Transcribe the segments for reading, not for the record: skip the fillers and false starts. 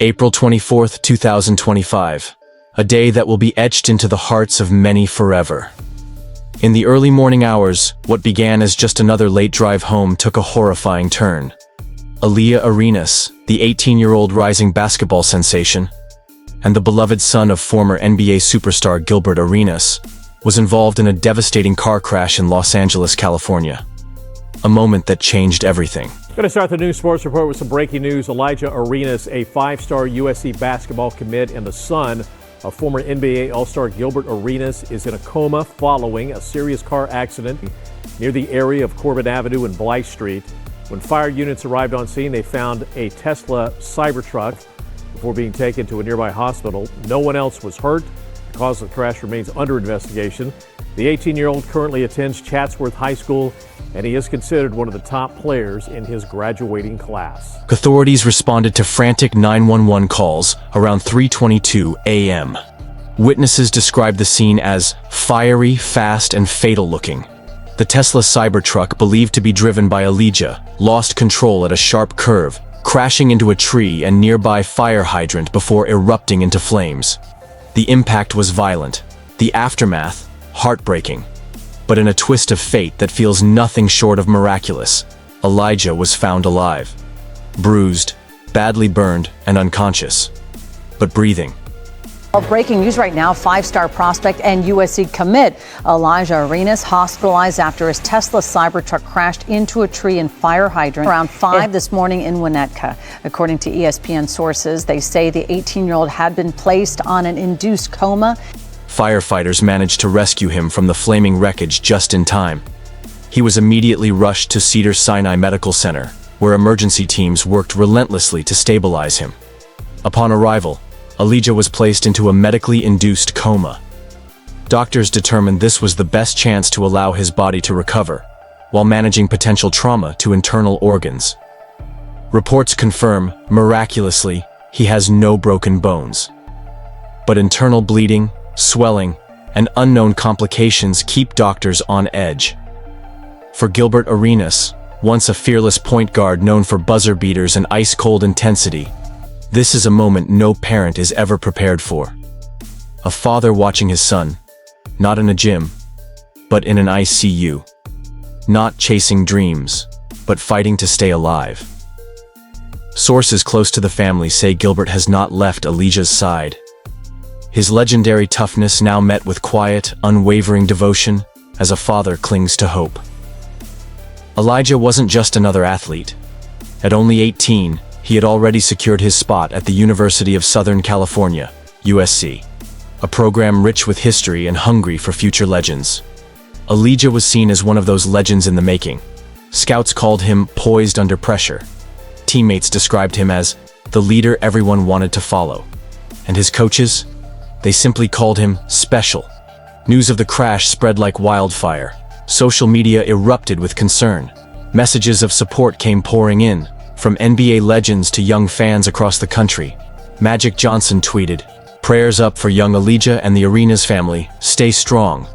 April 24, 2025. A day that will be etched into the hearts of many forever. In the early morning hours, what began as just another late drive home took a horrifying turn. Alijah Arenas, the 18-year-old rising basketball sensation, and the beloved son of former NBA superstar Gilbert Arenas, was involved in a devastating car crash in Los Angeles, California. A moment that changed everything. Going to start the news sports report with some breaking news. Alijah Arenas, a five-star USC basketball commit and the son of former NBA All-Star Gilbert Arenas, is in a coma following a serious car accident near the area of Corbin Avenue and Blythe Street. When fire units arrived on scene, they found a Tesla Cybertruck before being taken to a nearby hospital. No one else was hurt. The cause of the crash remains under investigation. The 18-year-old currently attends Chatsworth High School, and he is considered one of the top players in his graduating class. Authorities responded to frantic 911 calls around 3:22 a.m. Witnesses described the scene as fiery, fast, and fatal-looking. The Tesla Cybertruck, believed to be driven by Alijah, lost control at a sharp curve, crashing into a tree and nearby fire hydrant before erupting into flames. The impact was violent, the aftermath heartbreaking. But in a twist of fate that feels nothing short of miraculous, Alijah was found alive, bruised, badly burned, and unconscious, but breathing. Breaking news right now, five-star prospect and USC commit Alijah Arenas hospitalized after his Tesla Cybertruck crashed into a tree and fire hydrant around 5 this morning in Winnetka. According to ESPN sources, they say the 18-year-old had been placed on an induced coma. Firefighters managed to rescue him from the flaming wreckage just in time. He was immediately rushed to Cedars-Sinai Medical Center, where emergency teams worked relentlessly to stabilize him. Upon arrival, Alijah was placed into a medically induced coma. Doctors determined this was the best chance to allow his body to recover, while managing potential trauma to internal organs. Reports confirm, miraculously, he has no broken bones. But internal bleeding, swelling, and unknown complications keep doctors on edge. For Gilbert Arenas, once a fearless point guard known for buzzer beaters and ice-cold intensity, this is a moment no parent is ever prepared for. A father watching his son, not in a gym, but in an ICU. Not chasing dreams, but fighting to stay alive. Sources close to the family say Gilbert has not left Alijah's side. His legendary toughness now met with quiet, unwavering devotion as a father clings to hope. Alijah wasn't just another athlete. At only 18, he had already secured his spot at the University of Southern California, USC, a program rich with history and hungry for future legends. Alijah was seen as one of those legends in the making. Scouts called him poised under pressure. Teammates described him as the leader everyone wanted to follow. And his coaches? They simply called him special. News of the crash spread like wildfire. Social media erupted with concern. Messages of support came pouring in, from NBA legends to young fans across the country. Magic Johnson tweeted, "Prayers up for young Alijah and the Arenas family. Stay strong."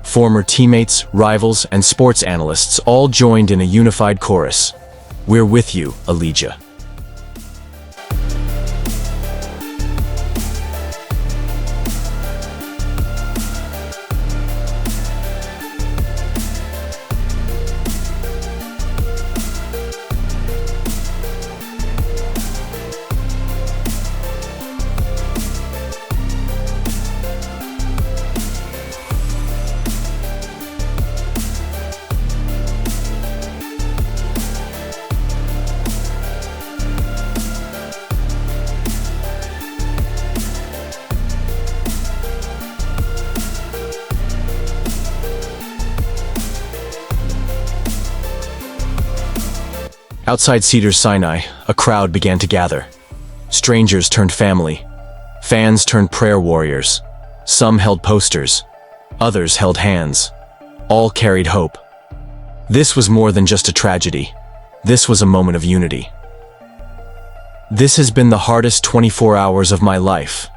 Former teammates, rivals, and sports analysts all joined in a unified chorus. "We're with you, Alijah." Outside Cedars-Sinai, a crowd began to gather. Strangers turned family. Fans turned prayer warriors. Some held posters. Others held hands. All carried hope. This was more than just a tragedy. This was a moment of unity. This has been the hardest 24 hours of my life.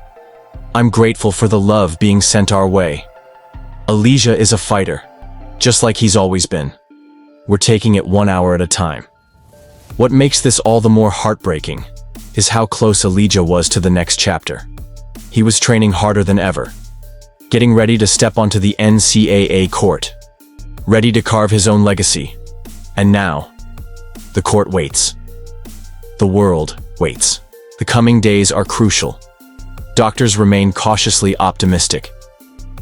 I'm grateful for the love being sent our way. Alijah is a fighter, just like he's always been. We're taking it 1 hour at a time. What makes this all the more heartbreaking is how close Alijah was to the next chapter. He was training harder than ever, getting ready to step onto the NCAA court, ready to carve his own legacy. And now, the court waits. The world waits. The coming days are crucial. Doctors remain cautiously optimistic.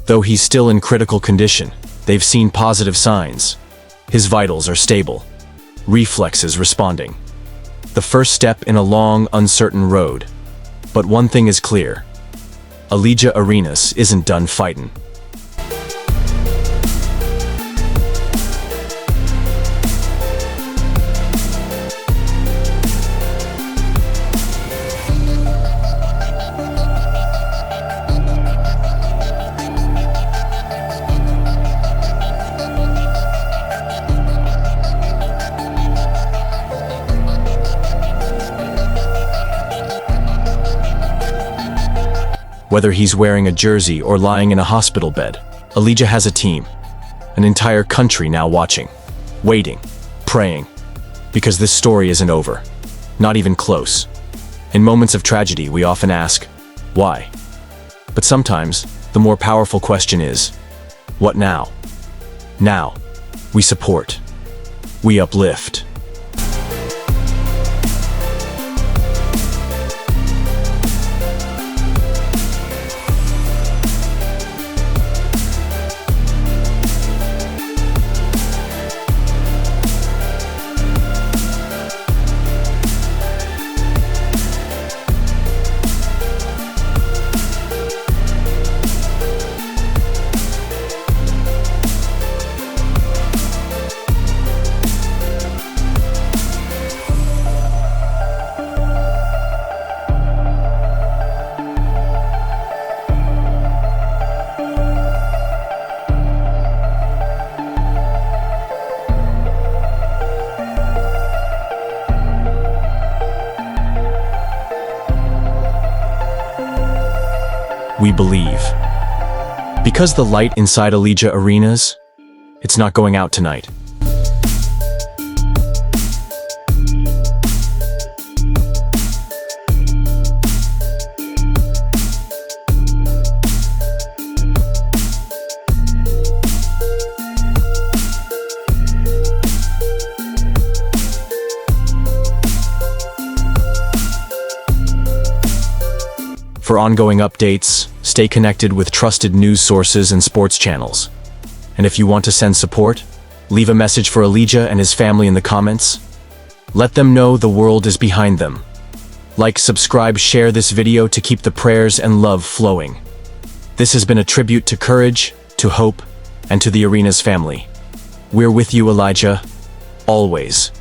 Though he's still in critical condition, they've seen positive signs. His vitals are stable, reflexes responding. The first step in a long, uncertain road. But one thing is clear. Alijah Arenas isn't done fighting. Whether he's wearing a jersey or lying in a hospital bed, Alijah has a team, an entire country now watching, waiting, praying, because this story isn't over, not even close. In moments of tragedy, we often ask, why? But sometimes, the more powerful question is, what now? Now, we support, we uplift. We believe. Because the light inside Alijah Arenas, it's not going out tonight. For ongoing updates, stay connected with trusted news sources and sports channels. And if you want to send support, leave a message for Alijah and his family in the comments. Let them know the world is behind them. Like, subscribe, share this video to keep the prayers and love flowing. This has been a tribute to courage, to hope, and to the Arenas family. We're with you, Alijah, always.